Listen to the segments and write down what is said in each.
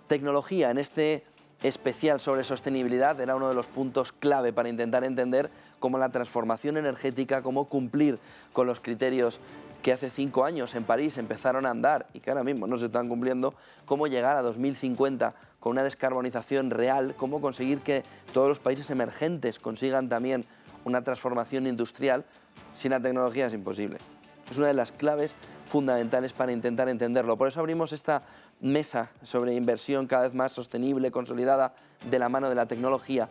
Tecnología en este especial sobre sostenibilidad era uno de los puntos clave para intentar entender cómo la transformación energética, cómo cumplir con los criterios que hace 5 años en París empezaron a andar y que ahora mismo no se están cumpliendo, cómo llegar a 2050 con una descarbonización real, cómo conseguir que todos los países emergentes consigan también una transformación industrial. Sin la tecnología es imposible. Es una de las claves fundamentales para intentar entenderlo. Por eso abrimos esta mesa sobre inversión cada vez más sostenible, consolidada de la mano de la tecnología,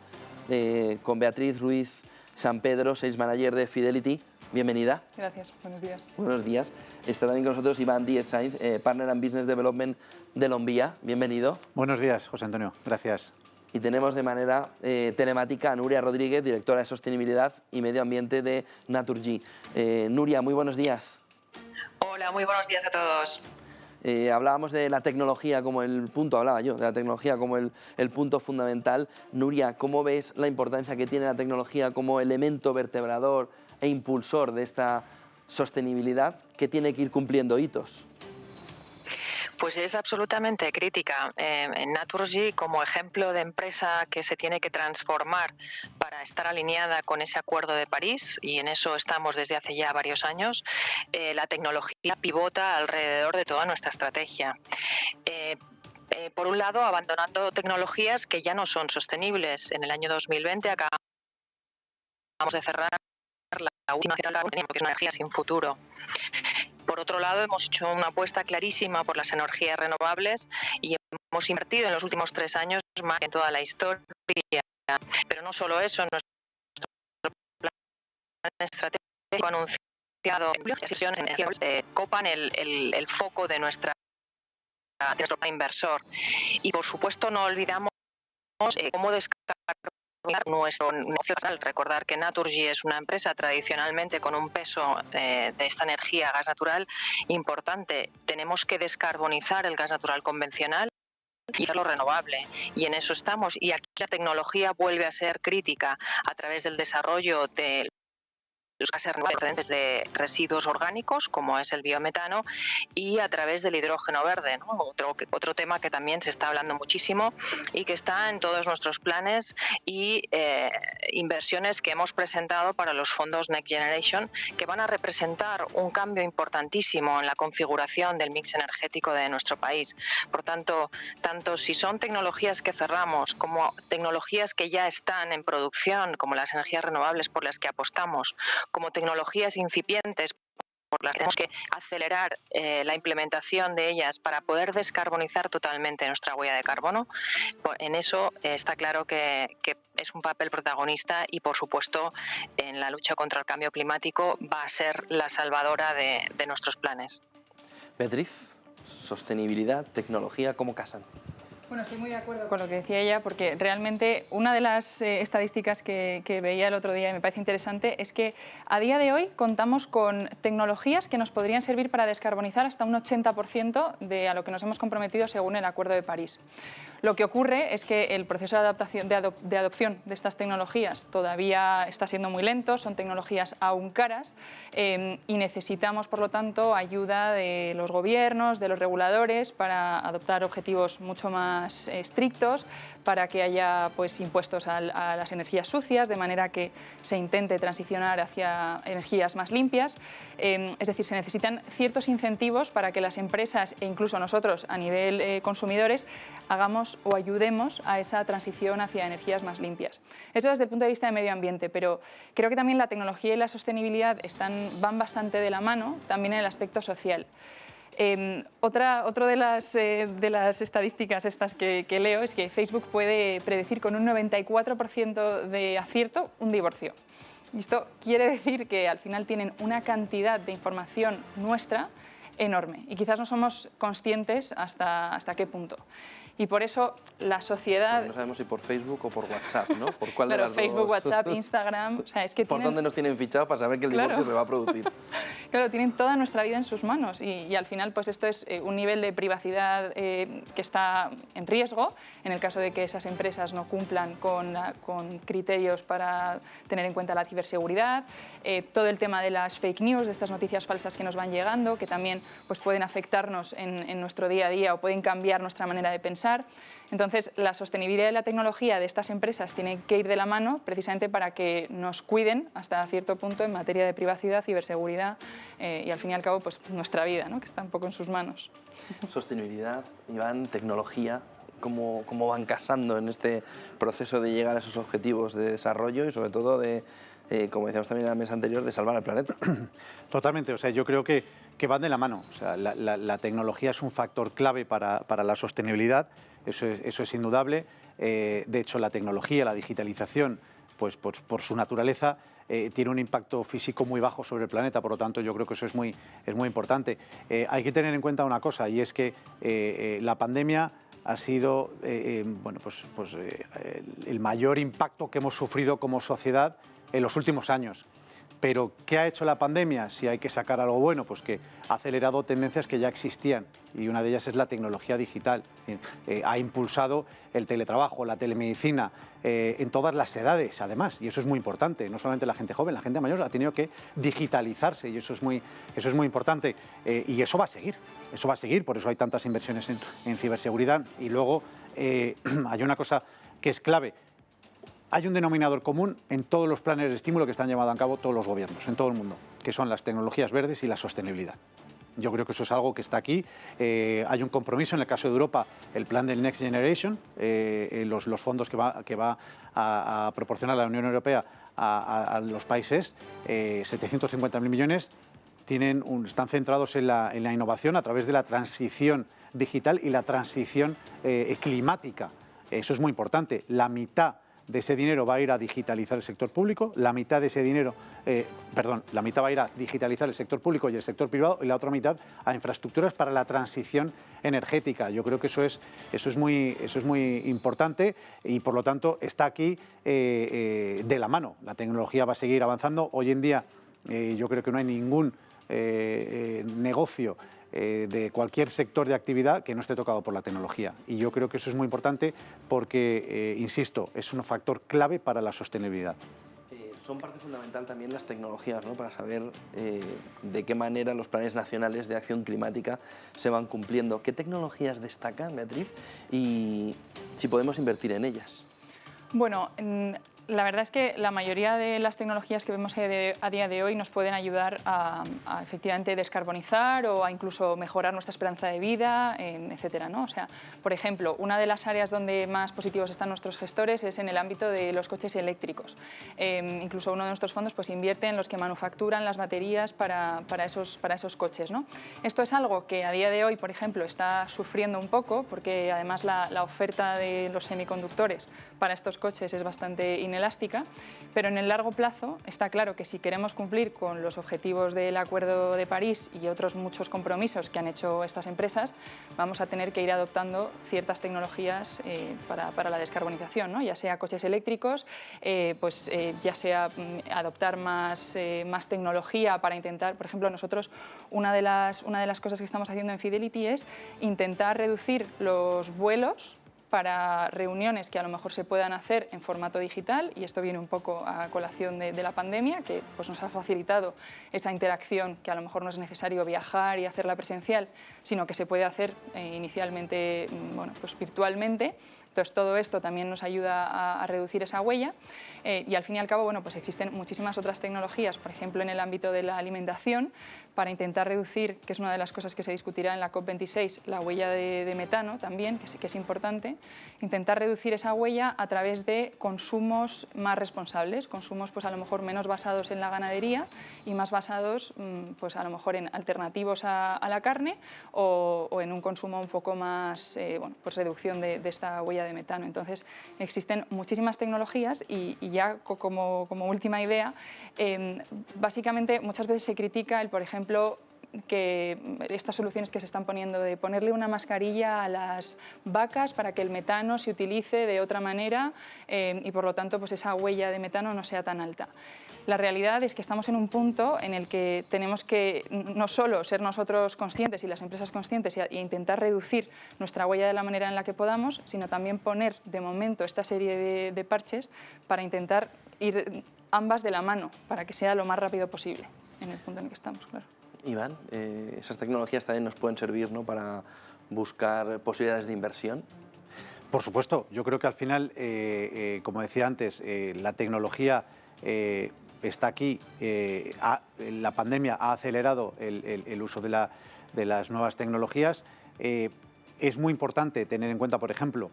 con Beatriz Ruiz San Pedro, Sales Manager de Fidelity. Bienvenida. Gracias, buenos días. Buenos díaz. Está también con nosotros Iván Díez Sainz, Partner and Business Development de Lombia. Bienvenido. Buenos días, José Antonio. Gracias. Y tenemos de manera telemática a Nuria Rodríguez, directora de Sostenibilidad y Medio Ambiente de Naturgy. Nuria, muy buenos días. Hola, muy buenos días a todos. Hablábamos de la tecnología como el punto, hablaba yo, de la tecnología como el punto fundamental. Nuria, ¿cómo ves la importancia que tiene la tecnología como elemento vertebrador e impulsor de esta sostenibilidad que tiene que ir cumpliendo hitos? Pues es absolutamente crítica. En Naturgy, como ejemplo de empresa que se tiene que transformar para estar alineada con ese Acuerdo de París, y en eso estamos desde hace ya varios años, la tecnología pivota alrededor de toda nuestra estrategia. Por un lado, abandonando tecnologías que ya no son sostenibles. En el año 2020 acabamos de cerrar la última central que es una energía sin futuro. Por otro lado, hemos hecho una apuesta clarísima por las energías renovables y hemos invertido en los últimos 3 años más que en toda la historia. Pero no solo eso, nuestro plan estratégico anunciado en energías copan el foco de nuestro plan inversor. Y por supuesto no olvidamos cómo nuestro negocio. Recordar que Naturgy es una empresa tradicionalmente con un peso de esta energía, gas natural, importante. Tenemos que descarbonizar el gas natural convencional y hacerlo renovable, y en eso estamos. Y aquí la tecnología vuelve a ser crítica a través del desarrollo de los gases renovables procedentes de residuos orgánicos, como es el biometano, y a través del hidrógeno verde, ¿no? Otro tema que también se está hablando muchísimo y que está en todos nuestros planes y inversiones que hemos presentado para los fondos Next Generation, que van a representar un cambio importantísimo en la configuración del mix energético de nuestro país. Por tanto si son tecnologías que cerramos como tecnologías que ya están en producción, como las energías renovables por las que apostamos, como tecnologías incipientes por las que tenemos que acelerar la implementación de ellas para poder descarbonizar totalmente nuestra huella de carbono, en eso está claro que es un papel protagonista y, por supuesto, en la lucha contra el cambio climático va a ser la salvadora de nuestros planes. Beatriz, sostenibilidad, tecnología, ¿cómo casan? Bueno, estoy muy de acuerdo con lo que decía ella, porque realmente una de las estadísticas que veía el otro día y me parece interesante es que a día de hoy contamos con tecnologías que nos podrían servir para descarbonizar hasta un 80% de a lo que nos hemos comprometido según el Acuerdo de París. Lo que ocurre es que el proceso de adaptación, de adopción de estas tecnologías todavía está siendo muy lento, son tecnologías aún caras y necesitamos, por lo tanto, ayuda de los gobiernos, de los reguladores para adoptar objetivos mucho más estrictos, para que haya pues, impuestos a las energías sucias, de manera que se intente transicionar hacia energías más limpias. Es decir, se necesitan ciertos incentivos para que las empresas e incluso nosotros a nivel consumidores hagamos o ayudemos a esa transición hacia energías más limpias. Eso desde el punto de vista de medio ambiente, pero creo que también la tecnología y la sostenibilidad van bastante de la mano, también en el aspecto social. Otra de las estadísticas estas que leo es que Facebook puede predecir con un 94% de acierto un divorcio. Y esto quiere decir que al final tienen una cantidad de información nuestra enorme y quizás no somos conscientes hasta qué punto. Y por eso la sociedad... No sabemos si por Facebook o por WhatsApp, ¿no? ¿Por cuál de Claro, las Facebook, dos? WhatsApp, Instagram... O sea, es que ¿Por dónde nos tienen fichado para saber que el divorcio se va a producir? Claro, tienen toda nuestra vida en sus manos y al final pues esto es un nivel de privacidad que está en riesgo en el caso de que esas empresas no cumplan con criterios para tener en cuenta la ciberseguridad, todo el tema de las fake news, de estas noticias falsas que nos van llegando, que también pues pueden afectarnos en nuestro día a día o pueden cambiar nuestra manera de pensar. Entonces, la sostenibilidad de la tecnología de estas empresas tiene que ir de la mano precisamente para que nos cuiden hasta cierto punto en materia de privacidad, ciberseguridad y al fin y al cabo pues, nuestra vida, ¿no? Que está un poco en sus manos. Sostenibilidad, Iván, tecnología, ¿cómo van casando en este proceso de llegar a esos objetivos de desarrollo y sobre todo de, como decíamos también en la mesa anterior, de salvar el planeta? Totalmente, o sea, yo creo que van de la mano. O sea, la tecnología es un factor clave para la sostenibilidad, eso es indudable. De hecho, la tecnología, la digitalización, pues por su naturaleza, tiene un impacto físico muy bajo sobre el planeta, por lo tanto yo creo que eso es muy importante. Hay que tener en cuenta una cosa, y es que la pandemia ha sido el mayor impacto que hemos sufrido como sociedad en los últimos años. Pero, ¿qué ha hecho la pandemia? Si hay que sacar algo bueno, pues que ha acelerado tendencias que ya existían, y una de ellas es la tecnología digital. Ha impulsado el teletrabajo, la telemedicina, en todas las edades, además, y eso es muy importante. No solamente la gente joven, la gente mayor ha tenido que digitalizarse, y eso es muy importante. Y eso va a seguir, por eso hay tantas inversiones en ciberseguridad. Y luego hay una cosa que es clave. Hay un denominador común en todos los planes de estímulo que están llevando a cabo todos los gobiernos, en todo el mundo, que son las tecnologías verdes y la sostenibilidad. Yo creo que eso es algo que está aquí. Hay un compromiso en el caso de Europa, el plan del Next Generation, los fondos que va a proporcionar la Unión Europea a los países, 750.000 millones, están centrados en la innovación a través de la transición digital y la transición climática. Eso es muy importante. La mitad de ese dinero va a ir a digitalizar el sector público, la mitad de ese dinero, la mitad va a ir a digitalizar el sector público y el sector privado, y la otra mitad a infraestructuras para la transición energética. Yo creo que eso es muy importante, y por lo tanto está aquí de la mano. La tecnología va a seguir avanzando. Hoy en día yo creo que no hay ningún negocio de cualquier sector de actividad que no esté tocado por la tecnología. Y yo creo que eso es muy importante porque, insisto, es un factor clave para la sostenibilidad. Son parte fundamental también las tecnologías, ¿no? Para saber de qué manera los planes nacionales de acción climática se van cumpliendo. ¿Qué tecnologías destacan, Beatriz? Y si podemos invertir en ellas. Bueno, la verdad es que la mayoría de las tecnologías que vemos a día de hoy nos pueden ayudar a efectivamente descarbonizar o a incluso mejorar nuestra esperanza de vida, etcétera, ¿no? O sea, por ejemplo, una de las áreas donde más positivos están nuestros gestores es en el ámbito de los coches eléctricos. Incluso uno de nuestros fondos pues invierte en los que manufacturan las baterías para esos coches, ¿no? Esto es algo que a día de hoy, por ejemplo, está sufriendo un poco porque además la oferta de los semiconductores para estos coches es bastante inelástica, pero en el largo plazo está claro que si queremos cumplir con los objetivos del Acuerdo de París y otros muchos compromisos que han hecho estas empresas, vamos a tener que ir adoptando ciertas tecnologías para la descarbonización, ¿no? Ya sea coches eléctricos, ya sea adoptar más tecnología para intentar, por ejemplo, nosotros una de las cosas que estamos haciendo en Fidelity es intentar reducir los vuelos para reuniones que a lo mejor se puedan hacer en formato digital, y esto viene un poco a colación de la pandemia, que pues, nos ha facilitado esa interacción, que a lo mejor no es necesario viajar y hacerla presencial, sino que se puede hacer inicialmente pues, virtualmente. Entonces, todo esto también nos ayuda a reducir esa huella y al fin y al cabo pues existen muchísimas otras tecnologías, por ejemplo en el ámbito de la alimentación, para intentar reducir, que es una de las cosas que se discutirá en la COP26, la huella de metano también, que es importante, intentar reducir esa huella a través de consumos más responsables, consumos pues a lo mejor menos basados en la ganadería y más basados pues a lo mejor en alternativos a la carne o en un consumo un poco más, pues reducción de esta huella de metano. Entonces existen muchísimas tecnologías y ya como última idea, básicamente muchas veces se critica por ejemplo, que estas soluciones que se están poniendo de ponerle una mascarilla a las vacas para que el metano se utilice de otra manera y por lo tanto pues esa huella de metano no sea tan alta. La realidad es que estamos en un punto en el que tenemos que no solo ser nosotros conscientes y las empresas conscientes e intentar reducir nuestra huella de la manera en la que podamos, sino también poner de momento esta serie de parches para intentar ir ambas de la mano, para que sea lo más rápido posible en el punto en el que estamos, claro. Iván, esas tecnologías también nos pueden servir, ¿no?, para buscar posibilidades de inversión. Por supuesto, yo creo que al final, como decía antes, la tecnología está aquí, la pandemia ha acelerado el uso de las nuevas tecnologías. Es muy importante tener en cuenta, por ejemplo,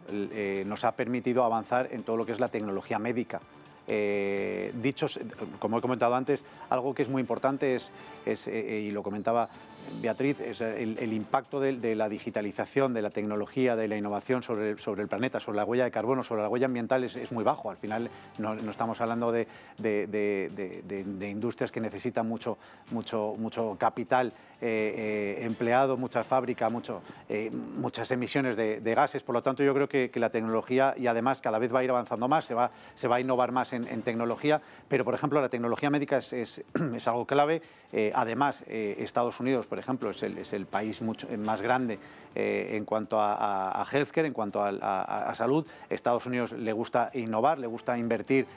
nos ha permitido avanzar en todo lo que es la tecnología médica. Como he comentado antes, algo que es muy importante y lo comentaba Beatriz, es el impacto de la digitalización, de la tecnología, de la innovación sobre el planeta, sobre la huella de carbono, sobre la huella ambiental es muy bajo. Al final no estamos hablando de industrias que necesitan mucho capital empleado, muchas fábricas, muchas emisiones de gases. Por lo tanto, yo creo que la tecnología, y además cada vez va a ir avanzando más, se va a innovar más en tecnología, pero por ejemplo la tecnología médica es algo clave. Además, Estados Unidos, por ejemplo, es el país más grande en cuanto a healthcare, en cuanto a salud. Estados Unidos le gusta innovar, le gusta invertir,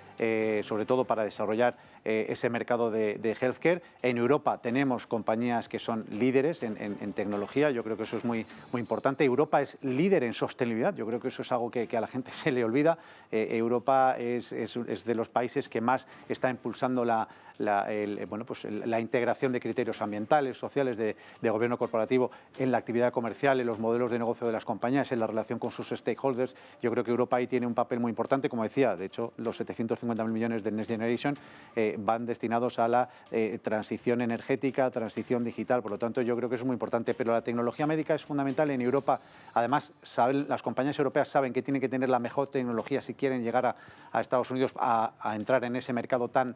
sobre todo para desarrollar ese mercado de healthcare. En Europa tenemos compañías que son líderes en tecnología, yo creo que eso es muy importante. Europa es líder en sostenibilidad, yo creo que eso es algo que a la gente se le olvida. Europa es de los países que más está impulsando la integración de criterios ambientales, sociales, de gobierno corporativo en la actividad comercial, en los modelos de negocio de las compañías, en la relación con sus stakeholders. Yo creo que Europa ahí tiene un papel muy importante, como decía. De hecho, los 750.000 millones de Next Generation van destinados a la transición energética, transición digital. Por lo tanto, yo creo que eso es muy importante. Pero la tecnología médica es fundamental en Europa. Además, las compañías europeas saben que tienen que tener la mejor tecnología si quieren llegar a Estados Unidos a entrar en ese mercado tan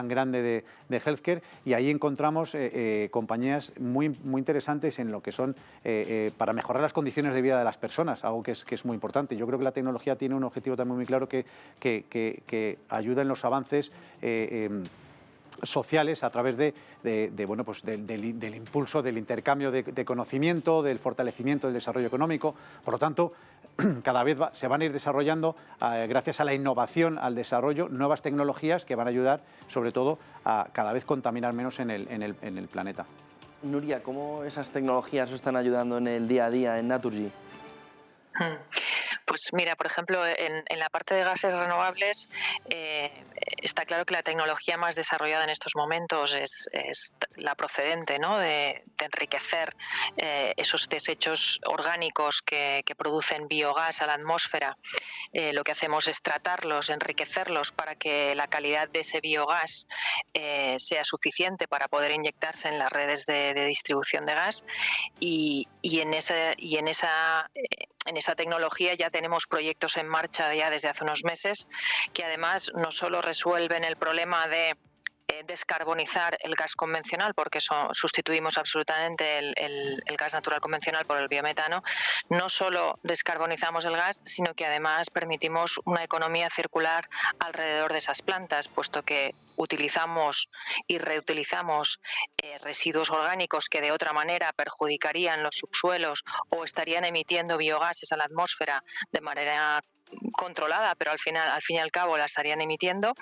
grande de healthcare, y ahí encontramos compañías muy interesantes en lo que son para mejorar las condiciones de vida de las personas, algo que es muy importante. Yo creo que la tecnología tiene un objetivo también muy claro, que ayuda en los avances sociales a través del impulso, del intercambio de conocimiento, del fortalecimiento del desarrollo económico. Por lo tanto, cada vez se van a ir desarrollando, gracias a la innovación, al desarrollo, nuevas tecnologías que van a ayudar, sobre todo, a cada vez contaminar menos en el planeta. Nuria, ¿cómo esas tecnologías os están ayudando en el día a día en Naturgy? Pues mira, por ejemplo, en la parte de gases renovables está claro que la tecnología más desarrollada en estos momentos es la procedente, ¿no?, de enriquecer esos desechos orgánicos que producen biogás a la atmósfera. Lo que hacemos es tratarlos, enriquecerlos para que la calidad de ese biogás sea suficiente para poder inyectarse en las redes de distribución de gas, y en esa tecnología ya tenemos proyectos en marcha ya desde hace unos meses, que además no solo resuelven el problema de descarbonizar el gas convencional, porque sustituimos absolutamente el gas natural convencional por el biometano. No solo descarbonizamos el gas, sino que además permitimos una economía circular alrededor de esas plantas, puesto que utilizamos y reutilizamos residuos orgánicos que de otra manera perjudicarían los subsuelos o estarían emitiendo biogases a la atmósfera de manera controlada, pero al fin y al cabo la estarían emitiendo.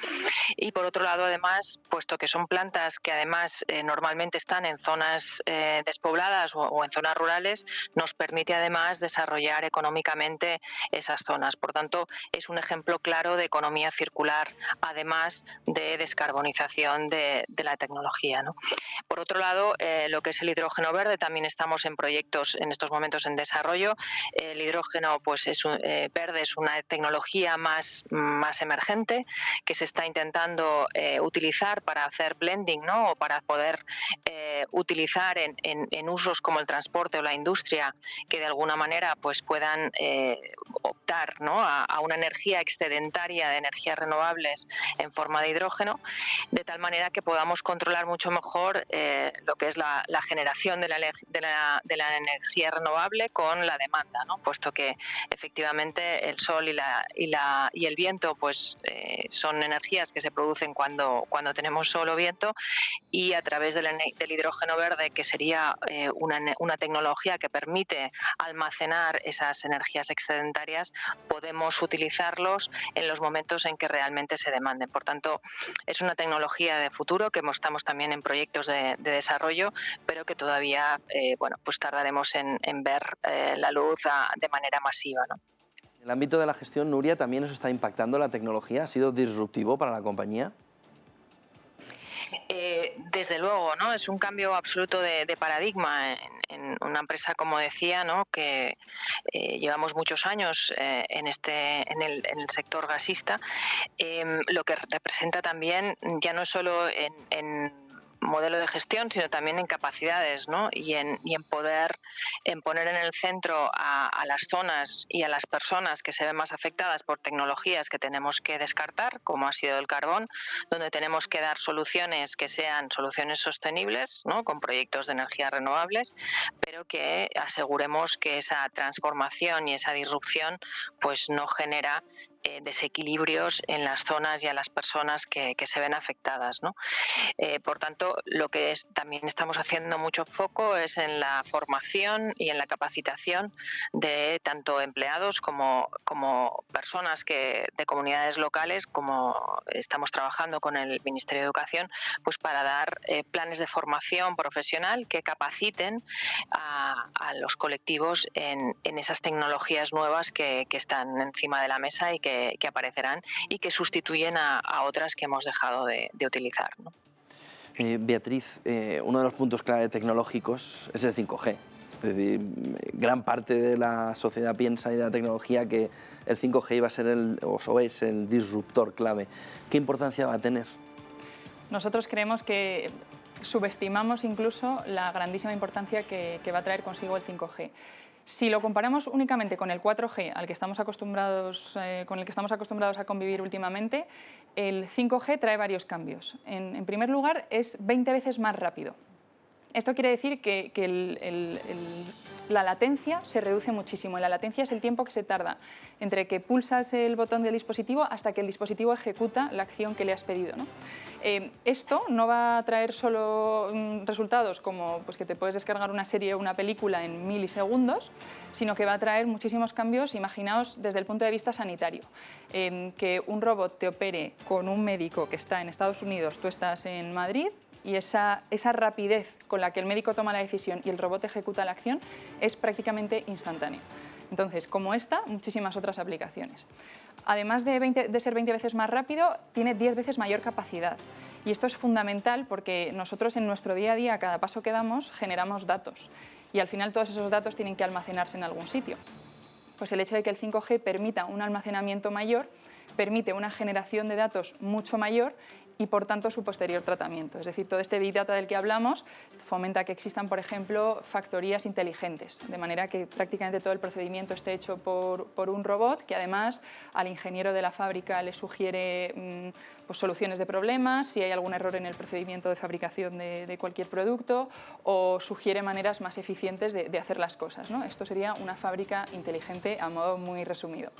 Y por otro lado, además, puesto que son plantas que además normalmente están en zonas despobladas o en zonas rurales, nos permite además desarrollar económicamente esas zonas. Por tanto, es un ejemplo claro de economía circular, además de descarbonización de la tecnología, ¿no? Por otro lado, lo que es el hidrógeno verde, también estamos en proyectos en estos momentos en desarrollo. El hidrógeno verde es una tecnología más emergente que se está intentando utilizar para hacer blending, ¿no?, o para poder utilizar en usos como el transporte o la industria, que de alguna manera pues puedan optar, ¿no?, a una energía excedentaria de energías renovables en forma de hidrógeno, de tal manera que podamos controlar mucho mejor lo que es la generación de la energía renovable con la demanda, ¿no?, puesto que efectivamente el sol sol y el viento pues son energías que se producen cuando tenemos sol o viento, y a través del hidrógeno verde, que sería una tecnología que permite almacenar esas energías excedentarias, podemos utilizarlos en los momentos en que realmente se demanden. Por tanto, es una tecnología de futuro que estamos también en proyectos de desarrollo, pero que todavía bueno, pues tardaremos en ver la luz de manera masiva, ¿no? En el ámbito de la gestión, Nuria, ¿también os está impactando la tecnología? ¿Ha sido disruptivo para la compañía? Desde luego, ¿no? Es un cambio absoluto de paradigma en una empresa, como decía, ¿no? Que llevamos muchos años en el sector gasista, lo que representa también ya no solo en modelo de gestión, sino también en capacidades, ¿no? y en poner en el centro a las zonas y a las personas que se ven más afectadas por tecnologías que tenemos que descartar, como ha sido el carbón, donde tenemos que dar soluciones que sean soluciones sostenibles, ¿no? Con proyectos de energías renovables, pero que aseguremos que esa transformación y esa disrupción pues no genera desequilibrios en las zonas y a las personas que se ven afectadas, ¿no? Por tanto, lo que también estamos haciendo mucho foco es en la formación y en la capacitación de tanto empleados como personas de comunidades locales, como estamos trabajando con el Ministerio de Educación, pues para dar planes de formación profesional que capaciten a los colectivos en esas tecnologías nuevas que están encima de la mesa y que aparecerán y que sustituyen a otras que hemos dejado de utilizar, ¿no? Beatriz, uno de los puntos clave tecnológicos es el 5G. Es decir, gran parte de la sociedad piensa y de la tecnología que el 5G iba a ser o es el disruptor clave. ¿Qué importancia va a tener? Nosotros creemos que subestimamos incluso la grandísima importancia que va a traer consigo el 5G. Si lo comparamos únicamente con el 4G, con el que estamos acostumbrados a convivir últimamente, el 5G trae varios cambios. En primer lugar, es 20 veces más rápido. Esto quiere decir que la latencia se reduce muchísimo. Y la latencia es el tiempo que se tarda entre que pulsas el botón del dispositivo hasta que el dispositivo ejecuta la acción que le has pedido, ¿no? Esto no va a traer solo resultados como pues, que te puedes descargar una serie o una película en milisegundos, sino que va a traer muchísimos cambios, imaginaos desde el punto de vista sanitario. Que un robot te opere con un médico que está en Estados Unidos, tú estás en Madrid, y esa rapidez con la que el médico toma la decisión y el robot ejecuta la acción es prácticamente instantánea. Entonces, como esta, muchísimas otras aplicaciones. Además de ser 20 veces más rápido, tiene 10 veces mayor capacidad. Y esto es fundamental porque nosotros en nuestro día a día, a cada paso que damos, generamos datos. Y al final todos esos datos tienen que almacenarse en algún sitio. Pues el hecho de que el 5G permita un almacenamiento mayor, permite una generación de datos mucho mayor y, por tanto, su posterior tratamiento. Es decir, todo este Big Data del que hablamos fomenta que existan, por ejemplo, factorías inteligentes, de manera que prácticamente todo el procedimiento esté hecho por un robot que, además, al ingeniero de la fábrica le sugiere pues, soluciones de problemas, si hay algún error en el procedimiento de fabricación de cualquier producto, o sugiere maneras más eficientes de hacer las cosas, ¿no? Esto sería una fábrica inteligente a modo muy resumido.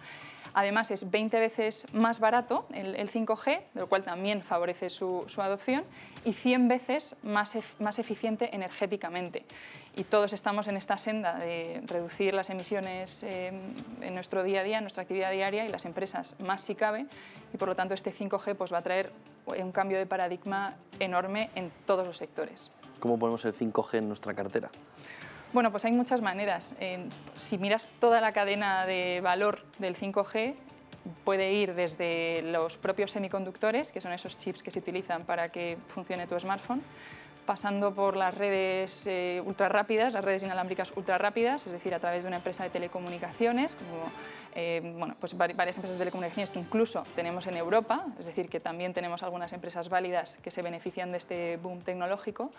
Además, es 20 veces más barato el 5G, lo cual también favorece su adopción, y 100 veces más eficiente energéticamente. Y todos estamos en esta senda de reducir las emisiones en nuestro día a día, en nuestra actividad diaria, y las empresas más si cabe, y por lo tanto este 5G pues, va a traer un cambio de paradigma enorme en todos los sectores. ¿Cómo ponemos el 5G en nuestra cartera? Bueno, pues hay muchas maneras. Si miras toda la cadena de valor del 5G, puede ir desde los propios semiconductores, que son esos chips que se utilizan para que funcione tu smartphone, pasando por las redes ultrarrápidas, las redes inalámbricas ultrarrápidas, es decir, a través de una empresa de telecomunicaciones, como bueno, pues varias empresas de telecomunicaciones que incluso tenemos en Europa, es decir, que también tenemos algunas empresas válidas que se benefician de este boom tecnológico,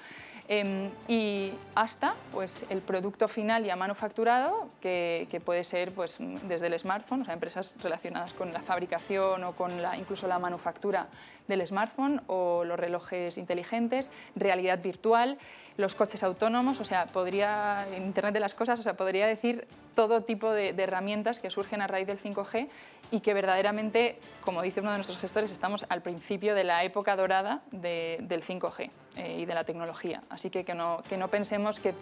y hasta pues, el producto final ya manufacturado, que puede ser pues, desde el smartphone, o sea, empresas relacionadas con la fabricación o con incluso la manufactura del smartphone, o los relojes inteligentes, realidad realidad virtual, los coches autónomos, o sea, Internet de las cosas, o sea, podría decir todo tipo de herramientas que surgen a raíz del 5G y que verdaderamente, como dice uno de nuestros gestores, estamos al principio de la época dorada del 5G y de la tecnología. Así que no pensemos que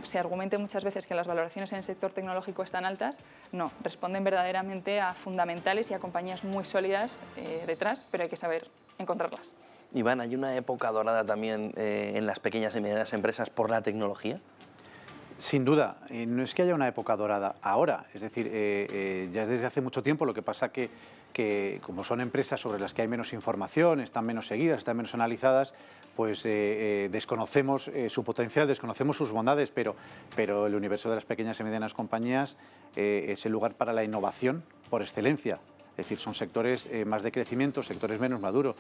se argumente muchas veces que las valoraciones en el sector tecnológico están altas, no, responden verdaderamente a fundamentales y a compañías muy sólidas detrás, pero hay que saber encontrarlas. Iván, ¿hay una época dorada también en las pequeñas y medianas empresas por la tecnología? Sin duda, no es que haya una época dorada ahora, es decir, ya desde hace mucho tiempo, lo que pasa que como son empresas sobre las que hay menos información, están menos seguidas, están menos analizadas, pues desconocemos su potencial, desconocemos sus bondades, pero el universo de las pequeñas y medianas compañías es el lugar para la innovación por excelencia. Es decir, son sectores más de crecimiento, sectores menos maduros.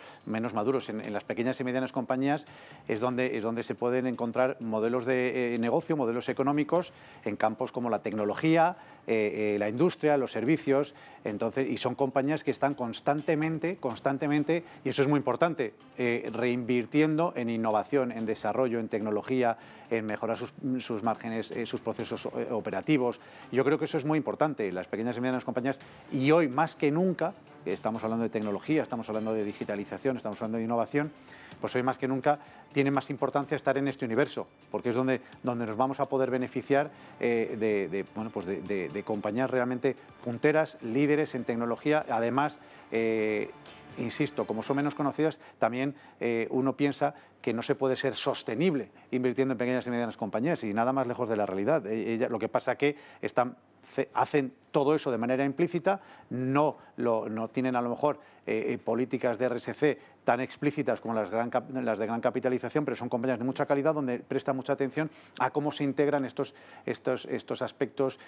En las pequeñas y medianas compañías es donde se pueden encontrar modelos de negocio, modelos económicos en campos como la tecnología, la industria, los servicios. Entonces, y son compañías que están constantemente, y eso es muy importante, reinvirtiendo en innovación, en desarrollo, en tecnología, en mejorar sus márgenes, sus procesos operativos. Yo creo que eso es muy importante, las pequeñas y medianas compañías, y hoy más que nunca, que estamos hablando de tecnología, estamos hablando de digitalización, estamos hablando de innovación, pues hoy más que nunca tiene más importancia estar en este universo, porque es donde nos vamos a poder beneficiar de compañías realmente punteras, líderes en tecnología. Además, insisto, como son menos conocidas, también uno piensa que no se puede ser sostenible invirtiendo en pequeñas y medianas compañías, y nada más lejos de la realidad. Lo que pasa es que hacen todo eso de manera implícita, no tienen a lo mejor políticas de RSC tan explícitas como las de gran capitalización, pero son compañías de mucha calidad donde prestan mucha atención a cómo se integran estos aspectos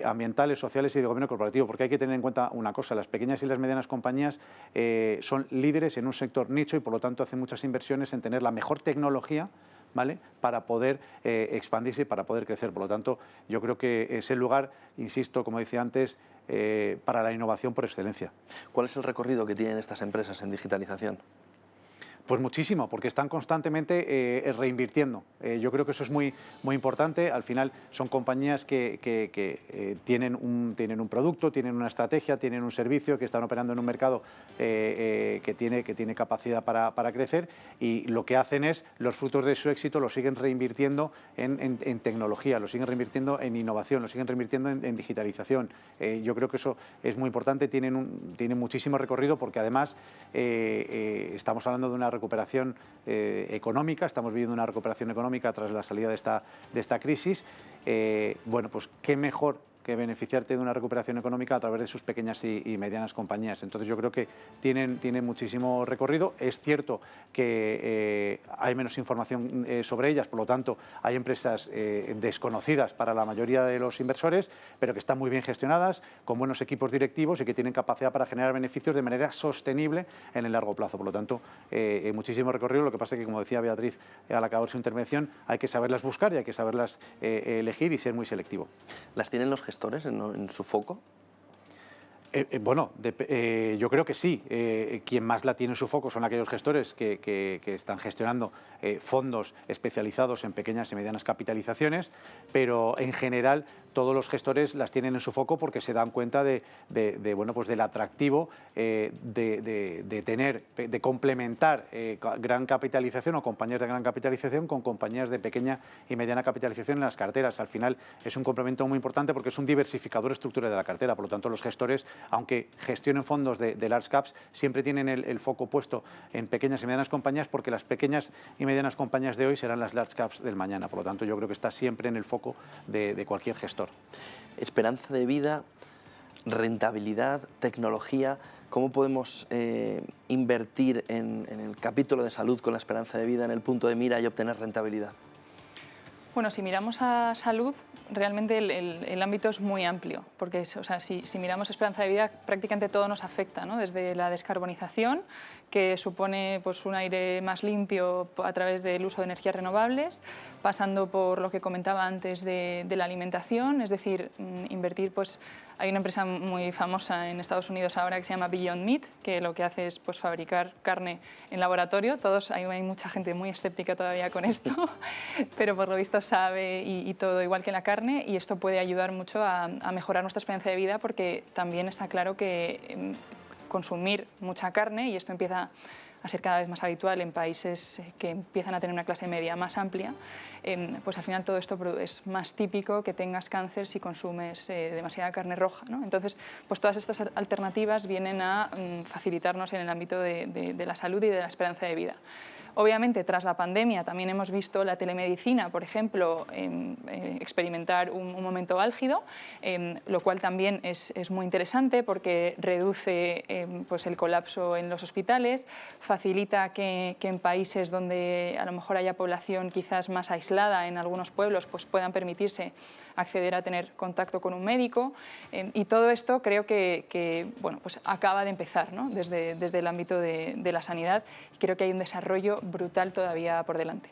ambientales, sociales y de gobierno corporativo, porque hay que tener en cuenta una cosa: las pequeñas y las medianas compañías son líderes en un sector nicho y por lo tanto hacen muchas inversiones en tener la mejor tecnología, ¿vale?, para poder expandirse y para poder crecer. Por lo tanto, yo creo que es el lugar, insisto, como decía antes, para la innovación por excelencia. ¿Cuál es el recorrido que tienen estas empresas en digitalización? Pues muchísimo, porque están constantemente reinvirtiendo. Yo creo que eso es muy importante. Al final son compañías que tienen un producto, tienen una estrategia, tienen un servicio, que están operando en un mercado que tiene capacidad para crecer, y lo que hacen es, los frutos de su éxito los siguen reinvirtiendo en tecnología, los siguen reinvirtiendo en innovación, los siguen reinvirtiendo en digitalización. Yo creo que eso es muy importante, tienen muchísimo recorrido, porque además estamos hablando de una recuperación económica, estamos viviendo una recuperación económica tras la salida de esta crisis. Bueno, pues qué mejor que beneficiarte de una recuperación económica a través de sus pequeñas y medianas compañías. Entonces yo creo que tienen muchísimo recorrido. Es cierto que hay menos información sobre ellas, por lo tanto hay empresas desconocidas para la mayoría de los inversores, pero que están muy bien gestionadas, con buenos equipos directivos y que tienen capacidad para generar beneficios de manera sostenible en el largo plazo. Por lo tanto, muchísimo recorrido. Lo que pasa es que, como decía Beatriz al acabar su intervención, hay que saberlas buscar y hay que saberlas elegir y ser muy selectivo. ¿Las tienen los gestores en su foco? Bueno, yo creo que sí. Quien más la tiene en su foco son aquellos gestores que están gestionando fondos especializados en pequeñas y medianas capitalizaciones, pero en general todos los gestores las tienen en su foco porque se dan cuenta bueno, pues del atractivo de complementar gran capitalización o compañías de gran capitalización con compañías de pequeña y mediana capitalización en las carteras. Al final es un complemento muy importante porque es un diversificador estructural de la cartera. Por lo tanto, los gestores, aunque gestionen fondos de large caps, siempre tienen el foco puesto en pequeñas y medianas compañías, porque las pequeñas y medianas compañías de hoy serán las large caps del mañana. Por lo tanto, yo creo que está siempre en el foco de cualquier gestor. Esperanza de vida, rentabilidad, tecnología. ¿Cómo podemos invertir en el capítulo de salud con la esperanza de vida en el punto de mira y obtener rentabilidad? Bueno, si miramos a salud, realmente el ámbito es muy amplio, porque o sea, si miramos esperanza de vida, prácticamente todo nos afecta, ¿no? Desde la descarbonización, que supone pues, un aire más limpio a través del uso de energías renovables, pasando por lo que comentaba antes de la alimentación, es decir, invertir pues, Hay una empresa muy famosa en Estados Unidos ahora que se llama Beyond Meat, que lo que hace es pues, fabricar carne en laboratorio. Hay mucha gente muy escéptica todavía con esto, pero por lo visto sabe y todo igual que la carne, y esto puede ayudar mucho a mejorar nuestra experiencia de vida, porque también está claro que consumir mucha carne, y esto empieza a ser cada vez más habitual en países que empiezan a tener una clase media más amplia, pues al final todo esto es más típico que tengas cáncer si consumes demasiada carne roja, ¿no? Entonces, pues todas estas alternativas vienen a facilitarnos en el ámbito de la salud y de la esperanza de vida. Obviamente, tras la pandemia también hemos visto la telemedicina, por ejemplo, experimentar un momento álgido, lo cual también es muy interesante porque reduce pues el colapso en los hospitales, facilita que en países donde a lo mejor haya población quizás más aislada, en algunos pueblos, pues puedan permitirse acceder a tener contacto con un médico, y todo esto creo que bueno, pues acaba de empezar, ¿no? desde el ámbito de la sanidad, y creo que hay un desarrollo brutal todavía por delante.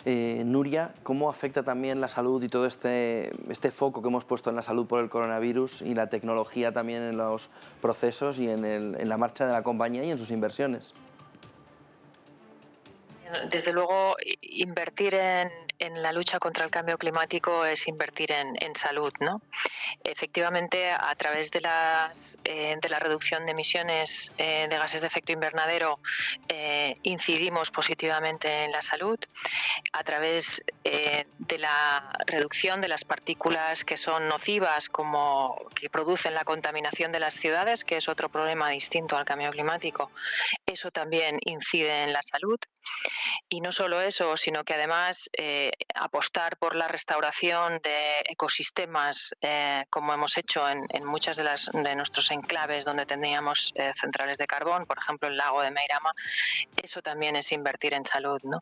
Nuria, ¿cómo afecta también la salud y todo este foco que hemos puesto en la salud por el coronavirus y la tecnología también en los procesos y en la marcha de la compañía y en sus inversiones? Desde luego, invertir en la lucha contra el cambio climático es invertir en salud, ¿no? Efectivamente, a través de la reducción de emisiones de gases de efecto invernadero, incidimos positivamente en la salud. A través de la reducción de las partículas que son nocivas, como que producen la contaminación de las ciudades, que es otro problema distinto al cambio climático, eso también incide en la salud. Y no solo eso, sino que además apostar por la restauración de ecosistemas, como hemos hecho en muchas de nuestros enclaves donde teníamos centrales de carbón, por ejemplo el lago de Meirama, eso también es invertir en salud, ¿no?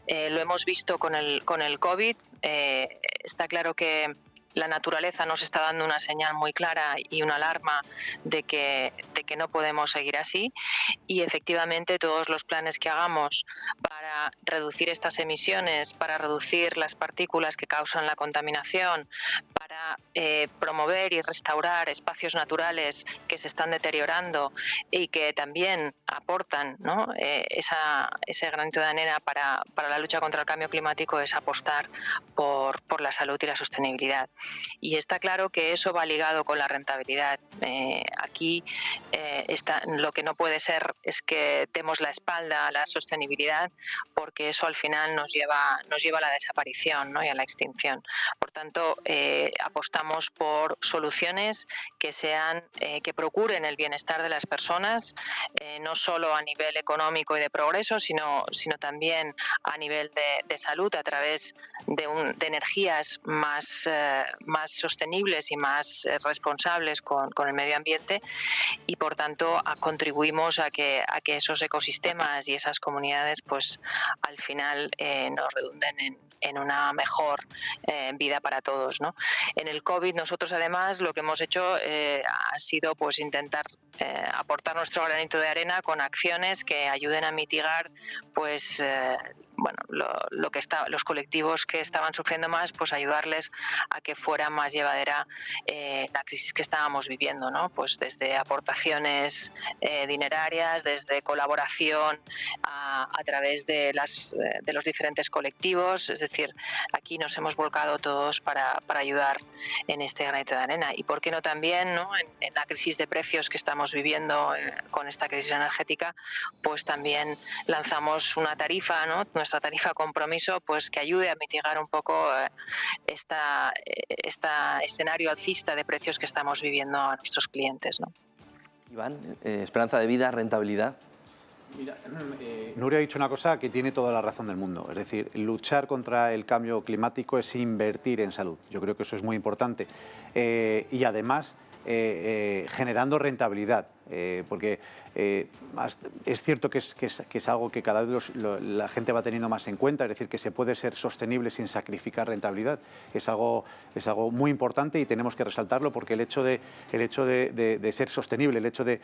Lo hemos visto con el COVID. Está claro que la naturaleza nos está dando una señal muy clara y una alarma de que no podemos seguir así, y efectivamente todos los planes que hagamos para reducir estas emisiones, para reducir las partículas que causan la contaminación, para promover y restaurar espacios naturales que se están deteriorando y que también aportan, ¿no? ese granito de arena para la lucha contra el cambio climático, es apostar por la salud y la sostenibilidad. Y está claro que eso va ligado con la rentabilidad. Aquí lo que no puede ser es que demos la espalda a la sostenibilidad, porque eso al final nos lleva a la desaparición, ¿no? y a la extinción. Por tanto, apostamos por soluciones que procuren el bienestar de las personas, no solo a nivel económico y de progreso, sino también a nivel de salud, a través de energías más sostenibles y más responsables con el medio ambiente, y por tanto contribuimos a que esos ecosistemas y esas comunidades pues al final nos redunden en una mejor vida para todos, ¿no? En el COVID nosotros además lo que hemos hecho ha sido pues intentar aportar nuestro granito de arena con acciones que ayuden a mitigar pues los colectivos que estaban sufriendo más, pues ayudarles a que fuera más llevadera la crisis que estábamos viviendo, ¿no? Pues desde aportaciones dinerarias, desde colaboración a través de los diferentes colectivos. Es decir, aquí nos hemos volcado todos para ayudar en este granito de arena. Y por qué no también, ¿no? en la crisis de precios que estamos viviendo con esta crisis energética, pues también lanzamos una tarifa, ¿no? Nuestra tarifa compromiso, pues que ayude a mitigar un poco este escenario alcista de precios que estamos viviendo a nuestros clientes, ¿no? Iván, esperanza de vida, rentabilidad. Mira, Nuria ha dicho una cosa que tiene toda la razón del mundo. Es decir, luchar contra el cambio climático es invertir en salud. Yo creo que eso es muy importante. Y además, generando rentabilidad. Porque es cierto que es algo que cada vez la gente va teniendo más en cuenta, es decir, que se puede ser sostenible sin sacrificar rentabilidad. Es algo muy importante y tenemos que resaltarlo, porque el hecho de ser sostenible, el hecho de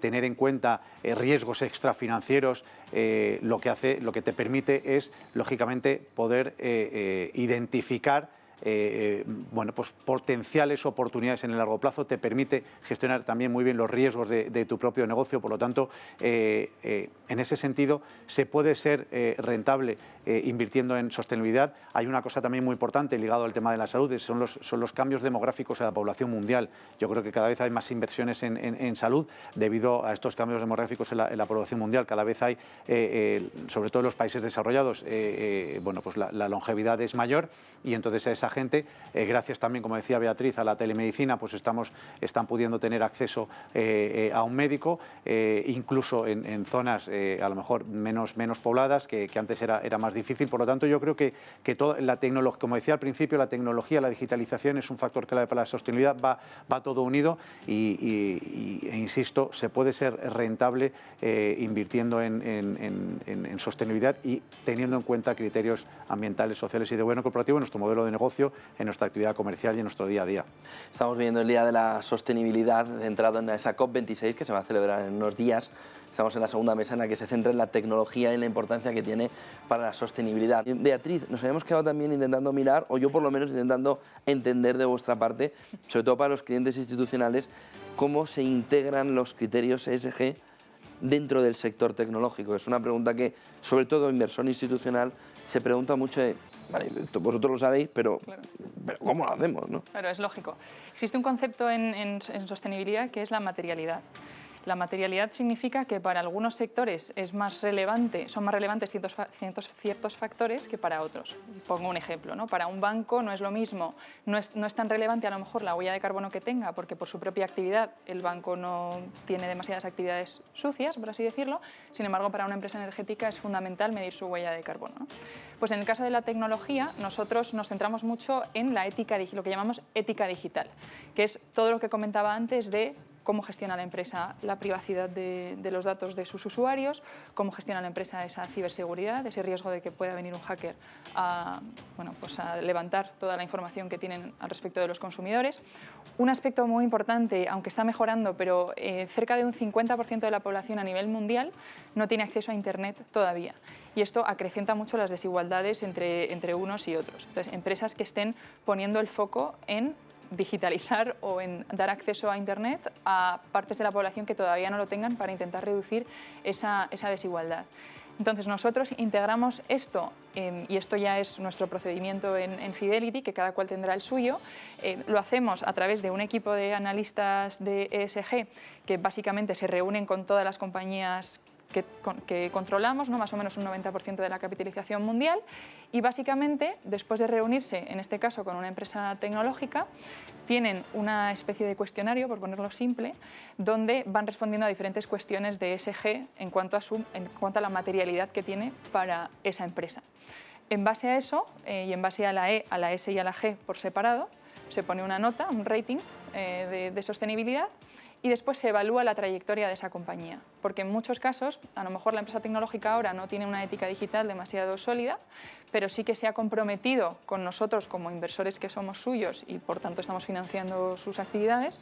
tener en cuenta riesgos extrafinancieros, lo que te permite es, lógicamente, poder identificar bueno, pues potenciales oportunidades en el largo plazo, te permite gestionar también muy bien los riesgos de tu propio negocio. Por lo tanto, en ese sentido, se puede ser rentable invirtiendo en sostenibilidad. Hay una cosa también muy importante ligado al tema de la salud, son los cambios demográficos en la población mundial. Yo creo que cada vez hay más inversiones en salud debido a estos cambios demográficos en la población mundial. Cada vez hay, sobre todo en los países desarrollados, bueno, pues la longevidad es mayor, y entonces a esa gente, gracias también, como decía Beatriz, a la telemedicina, pues están pudiendo tener acceso a un médico, incluso en zonas a lo mejor menos pobladas, que antes era más difícil. Por lo tanto, yo creo que toda la tecnología, como decía al principio, la tecnología, la digitalización es un factor clave para la sostenibilidad, va todo unido e insisto, se puede ser rentable invirtiendo en sostenibilidad y teniendo en cuenta criterios ambientales, sociales y de gobierno corporativo en nuestro modelo de negocio, en nuestra actividad comercial y en nuestro día a día. Estamos viviendo el Día de la Sostenibilidad, centrado en esa COP26 que se va a celebrar en unos días. Estamos en la segunda mesa en la que se centra en la tecnología y la importancia que tiene para la sostenibilidad. Beatriz, nos habíamos quedado también intentando mirar, o yo por lo menos intentando entender de vuestra parte, sobre todo para los clientes institucionales, cómo se integran los criterios ESG dentro del sector tecnológico. Es una pregunta que, sobre todo inversor institucional, se pregunta mucho de, vale, vosotros lo sabéis, pero ¿cómo lo hacemos, no? Claro, es lógico. Existe un concepto en sostenibilidad que es la materialidad. La materialidad significa que para algunos sectores son más relevantes ciertos factores que para otros. Pongo un ejemplo, ¿no? Para un banco no es lo mismo, no es tan relevante a lo mejor la huella de carbono que tenga, porque por su propia actividad el banco no tiene demasiadas actividades sucias, por así decirlo. Sin embargo, para una empresa energética es fundamental medir su huella de carbono, ¿no? Pues en el caso de la tecnología, nosotros nos centramos mucho en la ética, lo que llamamos ética digital, que es todo lo que comentaba antes de cómo gestiona la empresa la privacidad de los datos de sus usuarios, cómo gestiona la empresa esa ciberseguridad, ese riesgo de que pueda venir un hacker a levantar toda la información que tienen al respecto de los consumidores. Un aspecto muy importante, aunque está mejorando, pero cerca de un 50% de la población a nivel mundial no tiene acceso a Internet todavía. Y esto acrecienta mucho las desigualdades entre unos y otros. Entonces, empresas que estén poniendo el foco en digitalizar o en dar acceso a Internet a partes de la población que todavía no lo tengan para intentar reducir esa desigualdad. Entonces nosotros integramos esto, y esto ya es nuestro procedimiento en Fidelity, que cada cual tendrá el suyo. Lo hacemos a través de un equipo de analistas de ESG que básicamente se reúnen con todas las compañías que controlamos, ¿no? Más o menos un 90% de la capitalización mundial, y básicamente después de reunirse, en este caso con una empresa tecnológica, tienen una especie de cuestionario, por ponerlo simple, donde van respondiendo a diferentes cuestiones de ESG en cuanto a la materialidad que tiene para esa empresa. En base a eso, y en base a la E, a la S y a la G por separado, se pone una nota, un rating de sostenibilidad, y después se evalúa la trayectoria de esa compañía. Porque en muchos casos, a lo mejor la empresa tecnológica ahora no tiene una ética digital demasiado sólida, pero sí que se ha comprometido con nosotros como inversores que somos suyos y por tanto estamos financiando sus actividades,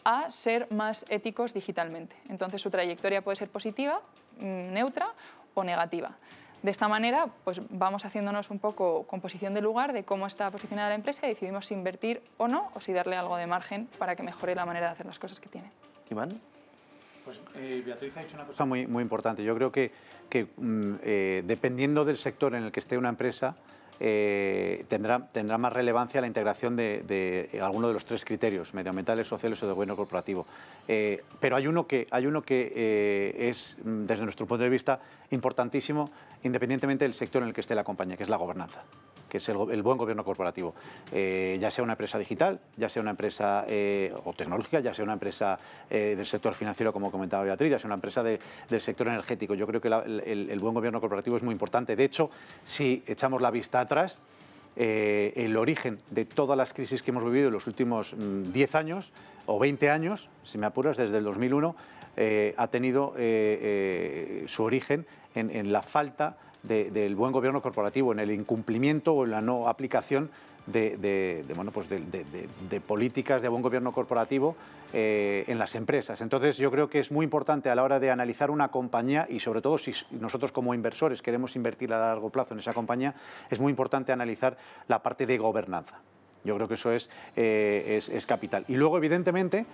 a ser más éticos digitalmente. Entonces su trayectoria puede ser positiva, neutra o negativa. De esta manera, pues vamos haciéndonos un poco composición de lugar de cómo está posicionada la empresa y decidimos si invertir o no, o si darle algo de margen para que mejore la manera de hacer las cosas que tiene. Iván. Pues Beatriz ha dicho una cosa muy importante. Yo creo que dependiendo del sector en el que esté una empresa, tendrá más relevancia la integración de alguno de los tres criterios, medioambientales, sociales o de gobierno corporativo. Pero hay uno que es, desde nuestro punto de vista, importantísimo, independientemente del sector en el que esté la compañía, que es la gobernanza, que es el buen gobierno corporativo. Ya sea una empresa digital, ya sea una empresa o tecnológica, ya sea una empresa del sector financiero, como comentaba Beatriz, ya sea una empresa del sector energético. Yo creo que el buen gobierno corporativo es muy importante. De hecho, si echamos la vista atrás, el origen de todas las crisis que hemos vivido en los últimos 10 años o 20 años, si me apuras, desde el 2001, ha tenido su origen en la falta del buen gobierno corporativo, en el incumplimiento o en la no aplicación bueno, pues de políticas de buen gobierno corporativo en las empresas. Entonces yo creo que es muy importante a la hora de analizar una compañía, y sobre todo si nosotros como inversores queremos invertir a largo plazo en esa compañía, es muy importante analizar la parte de gobernanza. Yo creo que eso es capital. Y luego, evidentemente,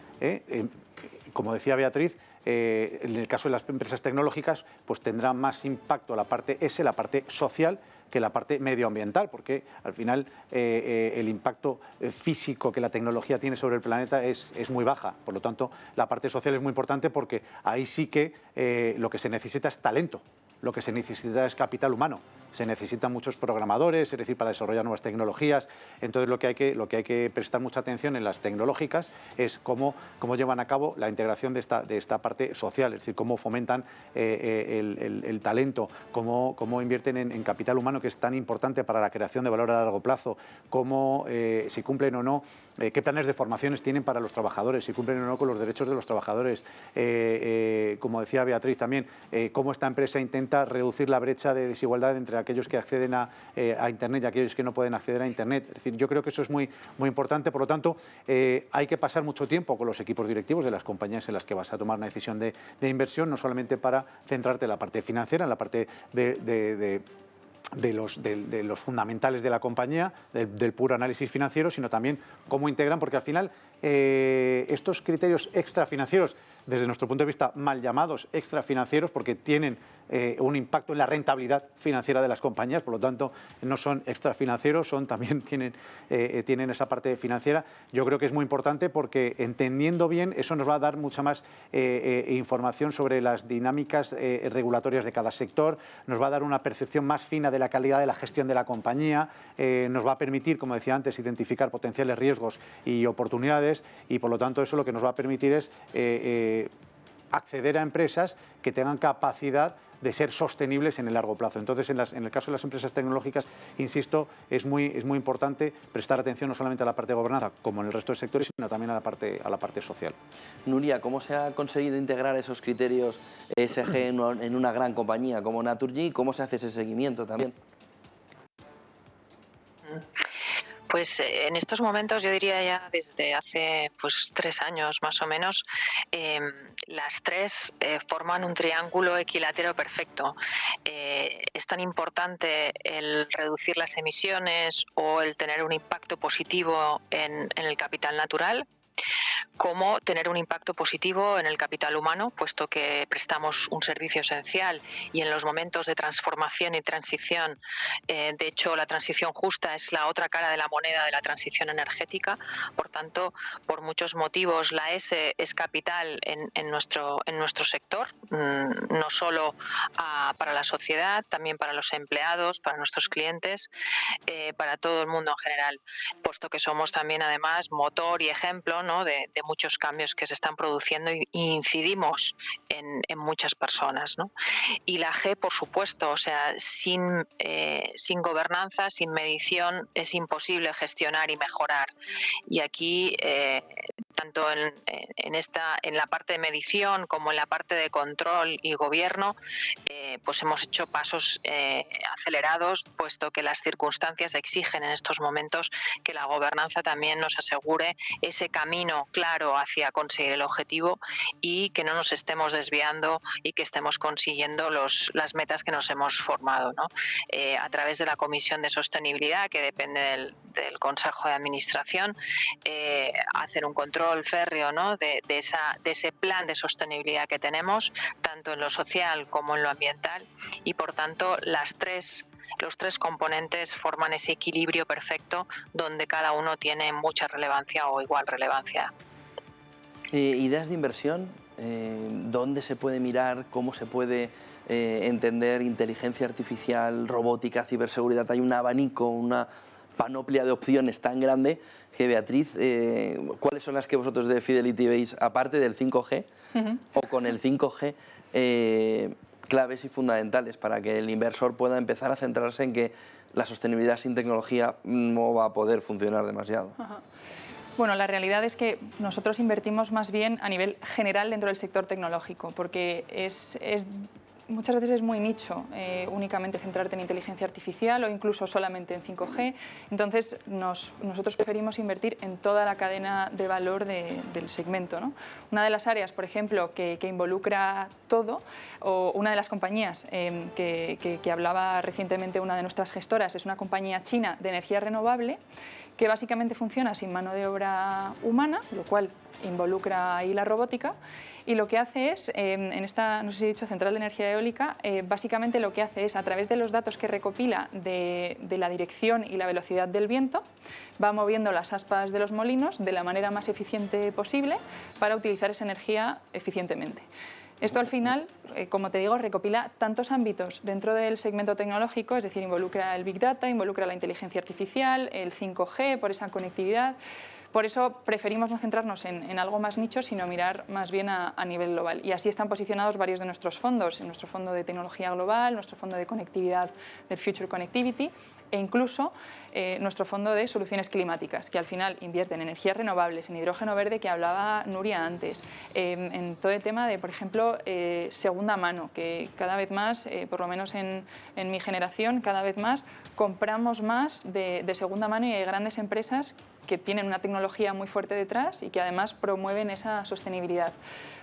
como decía Beatriz, en el caso de las empresas tecnológicas, pues tendrá más impacto la parte la parte social, que la parte medioambiental, porque al final el impacto físico que la tecnología tiene sobre el planeta es muy baja. Por lo tanto, la parte social es muy importante, porque ahí sí que lo que se necesita es talento, lo que se necesita es capital humano. Se necesitan muchos programadores, es decir, para desarrollar nuevas tecnologías. Entonces lo que hay que prestar mucha atención en las tecnológicas es cómo llevan a cabo la integración de esta parte social, es decir, cómo fomentan el talento, cómo invierten en capital humano, que es tan importante para la creación de valor a largo plazo, cómo, si cumplen o no, qué planes de formaciones tienen para los trabajadores, si cumplen o no con los derechos de los trabajadores. Como decía Beatriz también, cómo esta empresa intenta reducir la brecha de desigualdad entre aquellos que acceden a Internet y aquellos que no pueden acceder a Internet. Es decir, yo creo que eso es muy importante. Por lo tanto, hay que pasar mucho tiempo con los equipos directivos de las compañías en las que vas a tomar una decisión de inversión, no solamente para centrarte en la parte financiera, en la parte de los fundamentales de la compañía, del puro análisis financiero, sino también cómo integran, porque al final estos criterios extrafinancieros, desde nuestro punto de vista mal llamados extrafinancieros, porque tienen un impacto en la rentabilidad financiera de las compañías, por lo tanto no son extrafinancieros, también tienen esa parte financiera. Yo creo que es muy importante, porque entendiendo bien eso nos va a dar mucha más información sobre las dinámicas regulatorias de cada sector, nos va a dar una percepción más fina de la calidad de la gestión de la compañía, nos va a permitir, como decía antes, identificar potenciales riesgos y oportunidades, y por lo tanto eso lo que nos va a permitir es acceder a empresas que tengan capacidad de ser sostenibles en el largo plazo. Entonces, en el caso de las empresas tecnológicas, insisto, es muy importante prestar atención no solamente a la parte de gobernanza, como en el resto de sectores, sino también a la parte social. Nuria, ¿cómo se ha conseguido integrar esos criterios ESG en una gran compañía como Naturgy? ¿Cómo se hace ese seguimiento también? Pues en estos momentos, yo diría ya desde hace 3 años más o menos, las tres forman un triángulo equilátero perfecto. Es tan importante el reducir las emisiones o el tener un impacto positivo en el capital natural, como tener un impacto positivo en el capital humano, puesto que prestamos un servicio esencial, y en los momentos de transformación y transición, de hecho la transición justa es la otra cara de la moneda de la transición energética. Por tanto, por muchos motivos la S es capital en nuestro sector, no solo para la sociedad, también para los empleados, para nuestros clientes, para todo el mundo en general, puesto que somos también además motor y ejemplo, ¿no?, de muchos cambios que se están produciendo, y incidimos en muchas personas, ¿no? Y la G, por supuesto, o sea, sin gobernanza, sin medición, es imposible gestionar y mejorar. Y aquí, tanto en la parte de medición como en la parte de control y gobierno, pues hemos hecho pasos acelerados, puesto que las circunstancias exigen en estos momentos que la gobernanza también nos asegure ese camino claro hacia conseguir el objetivo, y que no nos estemos desviando y que estemos consiguiendo las metas que nos hemos formado, ¿no? A través de la Comisión de Sostenibilidad, que depende del Consejo de Administración, hacer un control férreo, ¿no?, de ese plan de sostenibilidad que tenemos, tanto en lo social como en lo ambiental, y por tanto los tres componentes forman ese equilibrio perfecto, donde cada uno tiene mucha relevancia o igual relevancia. ¿Ideas de inversión? ¿Dónde se puede mirar? ¿Cómo se puede entender inteligencia artificial, robótica, ciberseguridad? Hay un abanico, una panoplia de opciones tan grande que, Beatriz, ¿cuáles son las que vosotros de Fidelity veis, aparte del 5G o con el 5G, claves y fundamentales para que el inversor pueda empezar a centrarse en que la sostenibilidad sin tecnología no va a poder funcionar demasiado? Ajá. Bueno, la realidad es que nosotros invertimos más bien a nivel general dentro del sector tecnológico, porque es muchas veces es muy nicho, únicamente centrarte en inteligencia artificial o incluso solamente en 5G. Entonces, nosotros preferimos invertir en toda la cadena de valor del segmento, ¿no? Una de las áreas, por ejemplo, que involucra todo, o una de las compañías que hablaba recientemente una de nuestras gestoras, es una compañía china de energía renovable que básicamente funciona sin mano de obra humana, lo cual involucra ahí la robótica. Y lo que hace es, en esta, no sé si he dicho, central de energía eólica, básicamente lo que hace es, a través de los datos que recopila de la dirección y la velocidad del viento, va moviendo las aspas de los molinos de la manera más eficiente posible para utilizar esa energía eficientemente. Esto al final, como te digo, recopila tantos ámbitos dentro del segmento tecnológico, es decir, involucra el Big Data, involucra la inteligencia artificial, el 5G, por esa conectividad. Por eso preferimos no centrarnos en algo más nicho, sino mirar más bien a nivel global. Y así están posicionados varios de nuestros fondos, en nuestro fondo de tecnología global, nuestro fondo de conectividad del Future Connectivity e incluso nuestro fondo de soluciones climáticas, que al final invierte en energías renovables, en hidrógeno verde, que hablaba Nuria antes, en todo el tema de, por ejemplo, segunda mano, que cada vez más, por lo menos en mi generación, cada vez más compramos más de segunda mano y hay grandes empresas que tienen una tecnología muy fuerte detrás y que además promueven esa sostenibilidad.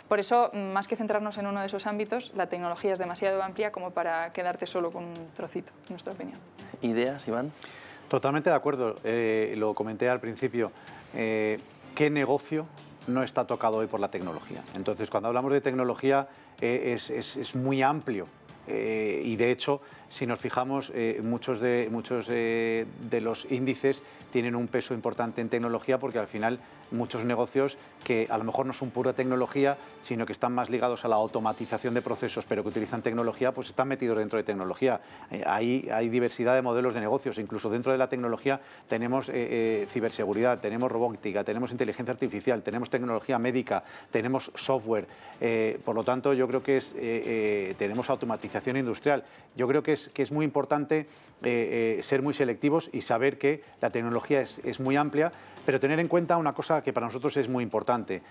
Por eso, más que centrarnos en uno de esos ámbitos, la tecnología es demasiado amplia como para quedarte solo con un trocito, en nuestra opinión. ¿Ideas, Iván? Totalmente de acuerdo. Lo comenté al principio. ¿Qué negocio no está tocado hoy por la tecnología? Entonces, cuando hablamos de tecnología, es muy amplio. Y de hecho, si nos fijamos, muchos de los índices tienen un peso importante en tecnología, porque al final muchos negocios que a lo mejor no son pura tecnología, sino que están más ligados a la automatización de procesos, pero que utilizan tecnología, pues están metidos dentro de tecnología. Hay diversidad de modelos de negocios, incluso dentro de la tecnología tenemos ciberseguridad, tenemos robótica, tenemos inteligencia artificial, tenemos tecnología médica, tenemos software. Por lo tanto, yo creo que tenemos automatización industrial. Yo creo que es muy importante ser muy selectivos y saber que la tecnología es muy amplia, pero tener en cuenta una cosa que para nosotros es muy importante.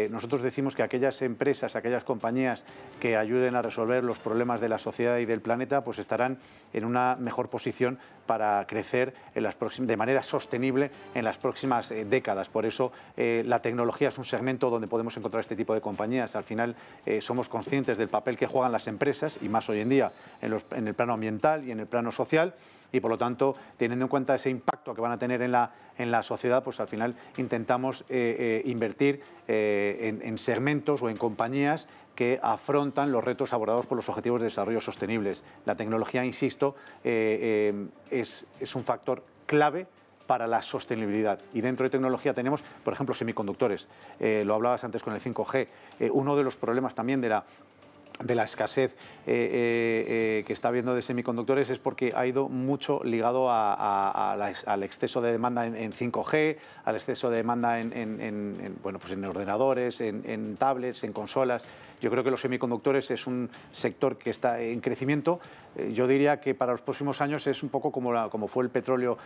Nosotros decimos que aquellas empresas, aquellas compañías que ayuden a resolver los problemas de la sociedad y del planeta, pues estarán en una mejor posición para crecer de manera sostenible en las próximas décadas. Por eso la tecnología es un segmento donde podemos encontrar este tipo de compañías. Al final somos conscientes del papel que juegan las empresas, y más hoy en día en el plano ambiental y en el plano social, y por lo tanto, teniendo en cuenta ese impacto que van a tener en la sociedad, pues al final intentamos invertir en segmentos o en compañías que afrontan los retos abordados por los Objetivos de Desarrollo Sostenibles. La tecnología, insisto, es un factor clave para la sostenibilidad. Y dentro de tecnología tenemos, por ejemplo, semiconductores. Lo hablabas antes con el 5G. Uno de los problemas también de la escasez que está habiendo de semiconductores es porque ha ido mucho ligado al exceso de demanda en 5G, al exceso de demanda en ordenadores, en tablets, en consolas. Yo creo que los semiconductores es un sector que está en crecimiento. Yo diría que para los próximos años es un poco como fue el petróleo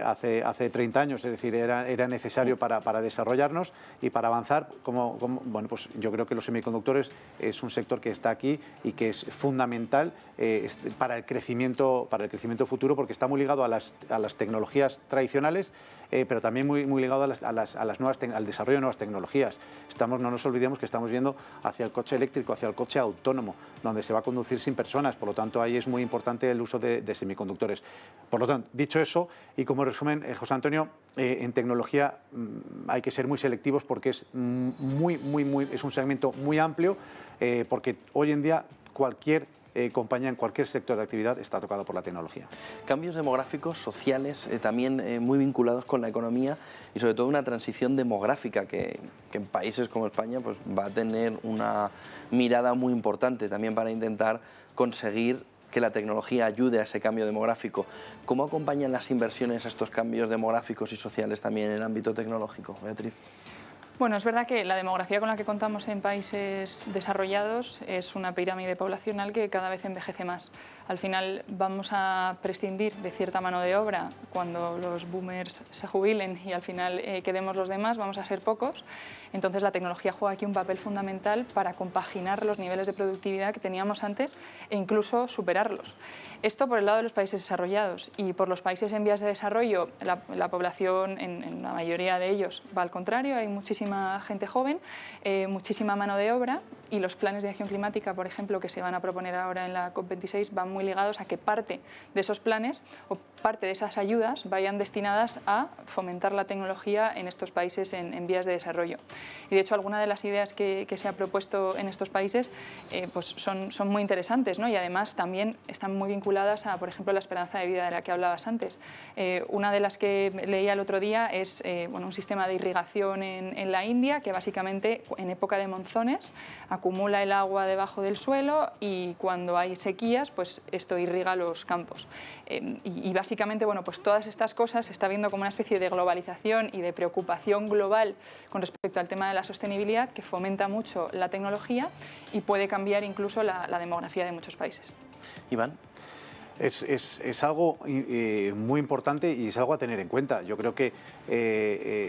hace 30 años, es decir, era necesario para desarrollarnos y para avanzar. Bueno, pues yo creo que los semiconductores es un sector que está aquí y que es fundamental para el crecimiento futuro, porque está muy ligado a las tecnologías tradicionales, pero también muy ligado al desarrollo de nuevas tecnologías. No nos olvidemos que estamos yendo hacia el coche eléctrico, hacia el coche autónomo, donde se va a conducir sin personas. Por lo tanto, ahí es muy importante el uso de semiconductores. Por lo tanto, dicho eso, y como resumen, José Antonio, en tecnología hay que ser muy selectivos, porque es un segmento muy amplio, porque hoy en día cualquier compañía en cualquier sector de actividad está tocada por la tecnología. Cambios demográficos, sociales, también muy vinculados con la economía, y sobre todo una transición demográfica que en países como España pues, va a tener una mirada muy importante también para intentar conseguir que la tecnología ayude a ese cambio demográfico. ¿Cómo acompañan las inversiones a estos cambios demográficos y sociales también en el ámbito tecnológico, Beatriz? Bueno, es verdad que la demografía con la que contamos en países desarrollados es una pirámide poblacional que cada vez envejece más. Al final vamos a prescindir de cierta mano de obra cuando los boomers se jubilen y al final quedemos los demás, vamos a ser pocos. Entonces la tecnología juega aquí un papel fundamental para compaginar los niveles de productividad que teníamos antes e incluso superarlos. Esto por el lado de los países desarrollados, y por los países en vías de desarrollo la población en la mayoría de ellos va al contrario, hay muchísima gente joven, muchísima mano de obra, y los planes de acción climática, por ejemplo, que se van a proponer ahora en la COP26 van muy ligados a que parte de esos planes o parte de esas ayudas vayan destinadas a fomentar la tecnología en estos países en vías de desarrollo. Y de hecho algunas de las ideas que se ha propuesto en estos países pues son muy interesantes, ¿no? Y además también están muy vinculadas a, por ejemplo, la esperanza de vida de la que hablabas antes. Una de las que leía el otro día es un sistema de irrigación en la India que básicamente en época de monzones acumula el agua debajo del suelo y cuando hay sequías pues esto irriga los campos. Y básicamente bueno, pues todas estas cosas se está viendo como una especie de globalización y de preocupación global con respecto al tema de la sostenibilidad que fomenta mucho la tecnología y puede cambiar incluso la demografía de muchos países. Iván. Es algo muy importante y es algo a tener en cuenta. Yo creo que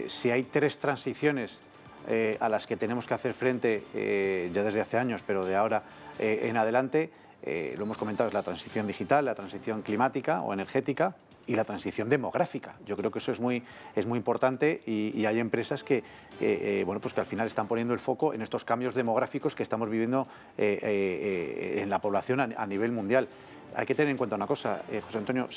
si hay tres transiciones a las que tenemos que hacer frente ya desde hace años, pero de ahora en adelante, lo hemos comentado, es la transición digital, la transición climática o energética y la transición demográfica. Yo creo que eso es muy importante y hay empresas que, bueno, pues que al final están poniendo el foco en estos cambios demográficos que estamos viviendo en la población a nivel mundial. Hay que tener en cuenta una cosa, José Antonio,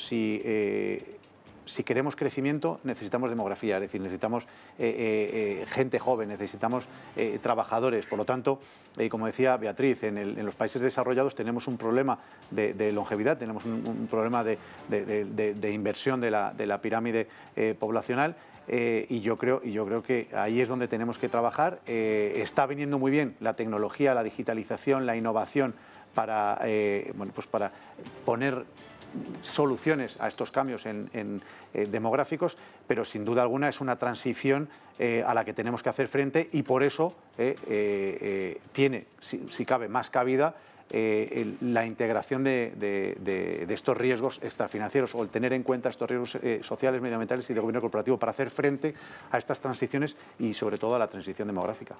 si queremos crecimiento necesitamos demografía, es decir, necesitamos gente joven, necesitamos trabajadores. Por lo tanto, como decía Beatriz, en los países desarrollados tenemos un problema de longevidad, tenemos un problema de inversión de la pirámide poblacional. Y yo creo que ahí es donde tenemos que trabajar. Está viniendo muy bien la tecnología, la digitalización, la innovación para, bueno, pues para poner soluciones a estos cambios demográficos, pero sin duda alguna es una transición a la que tenemos que hacer frente y por eso tiene, si cabe, más cabida la integración de estos riesgos extrafinancieros o el tener en cuenta estos riesgos sociales, medioambientales y de gobierno corporativo para hacer frente a estas transiciones y sobre todo a la transición demográfica.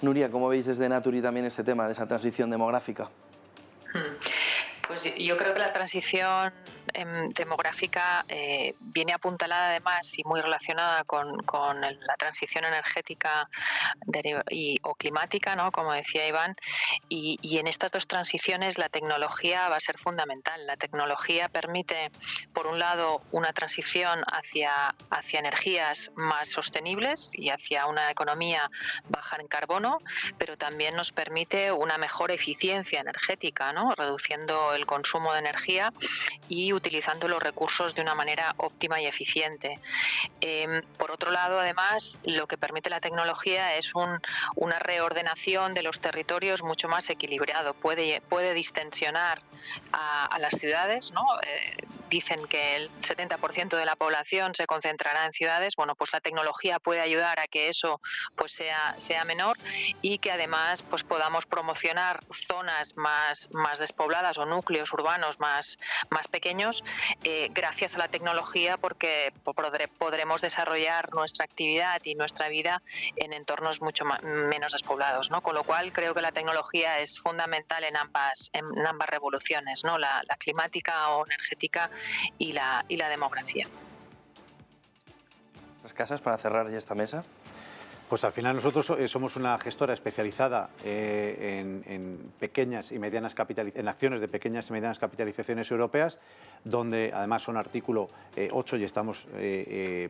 Nuria, ¿cómo veis desde Naturgy también este tema de esa transición demográfica? Pues yo creo que la transición demográfica viene apuntalada además y muy relacionada con la transición energética o climática, ¿no? Como decía Iván, y en estas dos transiciones la tecnología va a ser fundamental. La tecnología permite, por un lado, una transición hacia energías más sostenibles y hacia una economía baja en carbono, pero también nos permite una mejor eficiencia energética, ¿no? Reduciendo el consumo de energía y utilizando los recursos de una manera óptima y eficiente. Por otro lado, además, lo que permite la tecnología es una reordenación de los territorios mucho más equilibrado. Puede distensionar a las ciudades, ¿no? Dicen que el 70% de la población se concentrará en ciudades. Bueno, pues la tecnología puede ayudar a que eso pues sea menor y que además pues podamos promocionar zonas más despobladas o núcleos urbanos más pequeños gracias a la tecnología, porque podremos desarrollar nuestra actividad y nuestra vida en entornos mucho menos despoblados, ¿no? Con lo cual creo que la tecnología es fundamental en ambas revoluciones, ¿no? La climática o energética y la demografía. ¿Las casas para cerrar ya esta mesa? Pues al final nosotros somos una gestora especializada en pequeñas y medianas en acciones de pequeñas y medianas capitalizaciones europeas, donde además son artículo 8 y estamos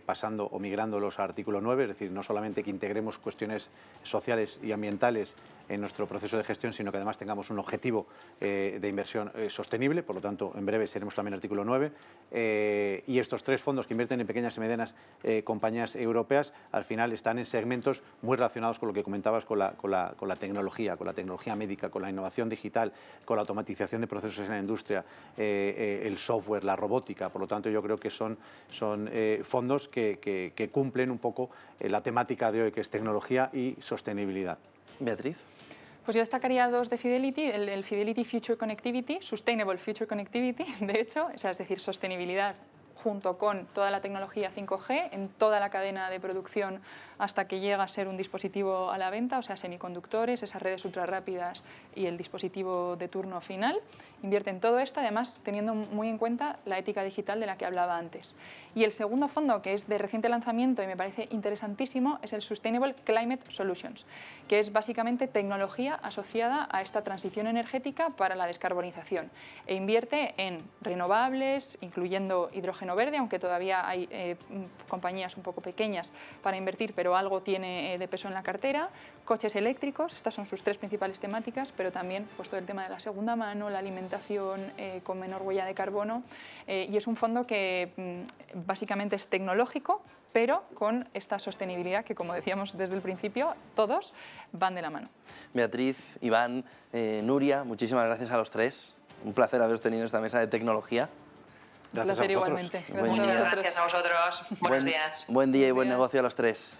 pasando o migrándolos a artículo 9, es decir, no solamente que integremos cuestiones sociales y ambientales en nuestro proceso de gestión, sino que además tengamos un objetivo de inversión sostenible. Por lo tanto, en breve seremos también artículo 9. Y estos tres fondos que invierten en pequeñas y medianas compañías europeas, al final están en segmentos muy relacionados con lo que comentabas, con la tecnología médica, con la innovación digital, con la automatización de procesos en la industria, el software, la robótica. Por lo tanto, yo creo que son fondos que cumplen un poco la temática de hoy, que es tecnología y sostenibilidad. Beatriz. Pues yo destacaría dos de Fidelity, el Fidelity Future Connectivity, Sustainable Future Connectivity, de hecho, es decir, sostenibilidad junto con toda la tecnología 5G en toda la cadena de producción hasta que llega a ser un dispositivo a la venta, o sea, semiconductores, esas redes ultrarrápidas y el dispositivo de turno final. Invierte en todo esto, además teniendo muy en cuenta la ética digital de la que hablaba antes. Y el segundo fondo, que es de reciente lanzamiento y me parece interesantísimo, es el Sustainable Climate Solutions, que es básicamente tecnología asociada a esta transición energética para la descarbonización e invierte en renovables, incluyendo hidrógeno verde, aunque todavía hay compañías un poco pequeñas para invertir, pero algo tiene de peso en la cartera, coches eléctricos, estas son sus tres principales temáticas, pero también pues, todo el tema de la segunda mano, la alimentación con menor huella de carbono, y es un fondo que básicamente es tecnológico, pero con esta sostenibilidad que, como decíamos desde el principio, todos van de la mano. Beatriz, Iván, Nuria, muchísimas gracias a los tres. Un placer haberos tenido en esta mesa de tecnología. Gracias a placer vosotros. igualmente. Buen día. Gracias a vosotros. Buenos días. Buen día y Buenos buen días. negocio a los tres.